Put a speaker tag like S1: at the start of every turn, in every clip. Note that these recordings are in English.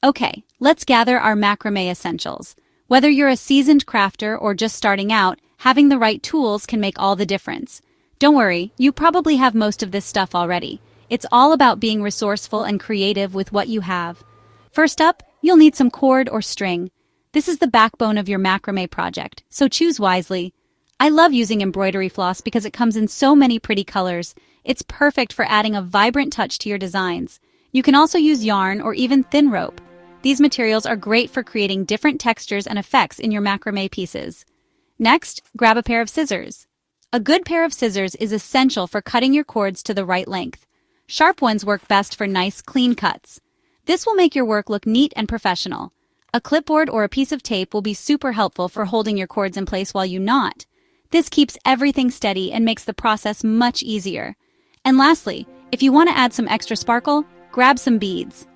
S1: Okay, let's gather our macrame essentials. Whether you're a seasoned crafter or just starting out, having the right tools can make all the difference. Don't worry, you probably have most of this stuff already. It's all about being resourceful and creative with what you have. First up, you'll need some cord or string. This is the backbone of your macrame project, so choose wisely. I love using embroidery floss because it comes in so many pretty colors. It's perfect for adding a vibrant touch to your designs. You can also use yarn or even thin rope. These materials are great for creating different textures and effects in your macrame pieces. Next, grab a pair of scissors. A good pair of scissors is essential for cutting your cords to the right length. Sharp ones work best for nice, clean cuts. This will make your work look neat and professional. A clipboard or a piece of tape will be super helpful for holding your cords in place while you knot. This keeps everything steady and makes the process much easier. And lastly, if you want to add some extra sparkle, grab some beads.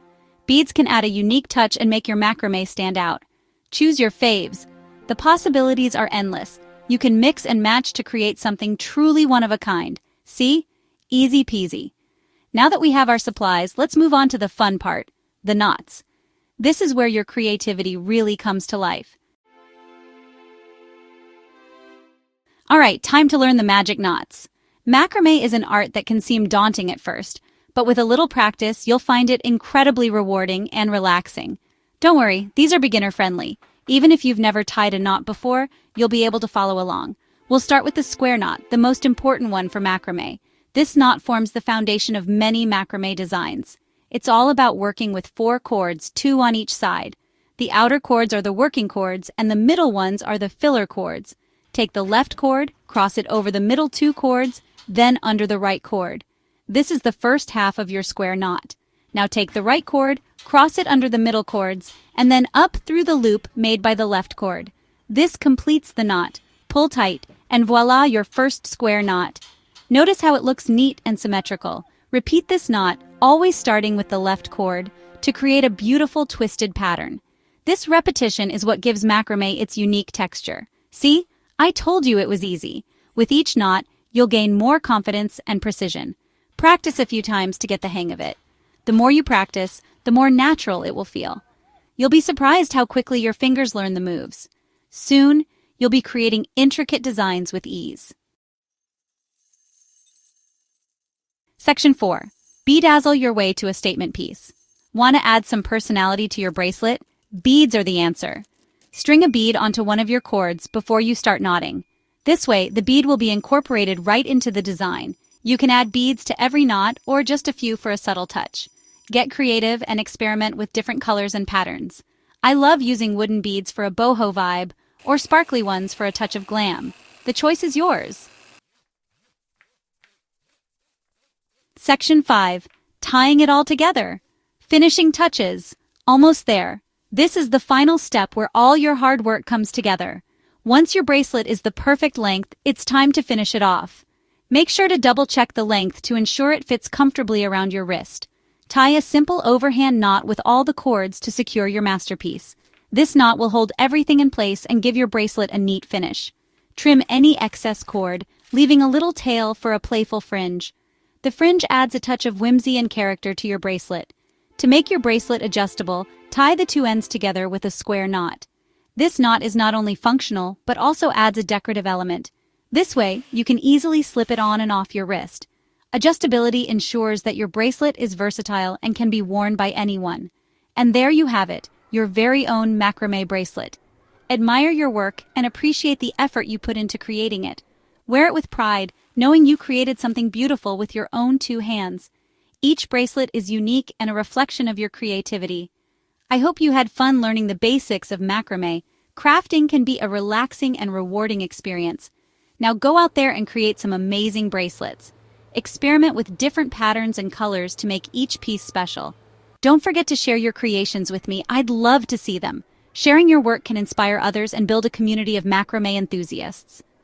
S1: Beads can add a unique touch and make your macrame stand out. Choose your faves. The possibilities are endless. You can mix and match to create something truly one of a kind. See? Easy peasy. Now that we have our supplies, let's move on to the fun part, the knots. This is where your creativity really comes to life. Alright, time to learn the magic knots. Macrame is an art that can seem daunting at first, but with a little practice, you'll find it incredibly rewarding and relaxing. Don't worry, these are beginner-friendly. Even if you've never tied a knot before, you'll be able to follow along. We'll start with the square knot, the most important one for macrame. This knot forms the foundation of many macrame designs. It's all about working with 4 cords, 2 on each side. The outer cords are the working cords, and the middle ones are the filler cords. Take the left cord, cross it over the middle 2 cords, then under the right cord. This is the first half of your square knot. Now take the right cord, cross it under the middle cords, and then up through the loop made by the left cord. This completes the knot. Pull tight, and voila, your first square knot. Notice how it looks neat and symmetrical. Repeat this knot, always starting with the left cord, to create a beautiful twisted pattern. This repetition is what gives macrame its unique texture. See? I told you it was easy. With each knot, you'll gain more confidence and precision. Practice a few times to get the hang of it. The more you practice, the more natural it will feel. You'll be surprised how quickly your fingers learn the moves. Soon, you'll be creating intricate designs with ease. Section 4. Bedazzle your way to a statement piece. Want to add some personality to your bracelet? Beads are the answer. String a bead onto one of your cords before you start knotting. This way, the bead will be incorporated right into the design. You can add beads to every knot or just a few for a subtle touch. Get creative and experiment with different colors and patterns. I love using wooden beads for a boho vibe or sparkly ones for a touch of glam. The choice is yours. Section 5. Tying it all together. Finishing touches. Almost there. This is the final step where all your hard work comes together. Once your bracelet is the perfect length, it's time to finish it off. Make sure to double-check the length to ensure it fits comfortably around your wrist. Tie a simple overhand knot with all the cords to secure your masterpiece. This knot will hold everything in place and give your bracelet a neat finish. Trim any excess cord, leaving a little tail for a playful fringe. The fringe adds a touch of whimsy and character to your bracelet. To make your bracelet adjustable, tie the 2 ends together with a square knot. This knot is not only functional, but also adds a decorative element. This way, you can easily slip it on and off your wrist. Adjustability ensures that your bracelet is versatile and can be worn by anyone. And there you have it, your very own macrame bracelet. Admire your work and appreciate the effort you put into creating it. Wear it with pride, knowing you created something beautiful with your own 2 hands. Each bracelet is unique and a reflection of your creativity. I hope you had fun learning the basics of macrame. Crafting can be a relaxing and rewarding experience. Now go out there and create some amazing bracelets. Experiment with different patterns and colors to make each piece special. Don't forget to share your creations with me. I'd love to see them. Sharing your work can inspire others and build a community of macrame enthusiasts.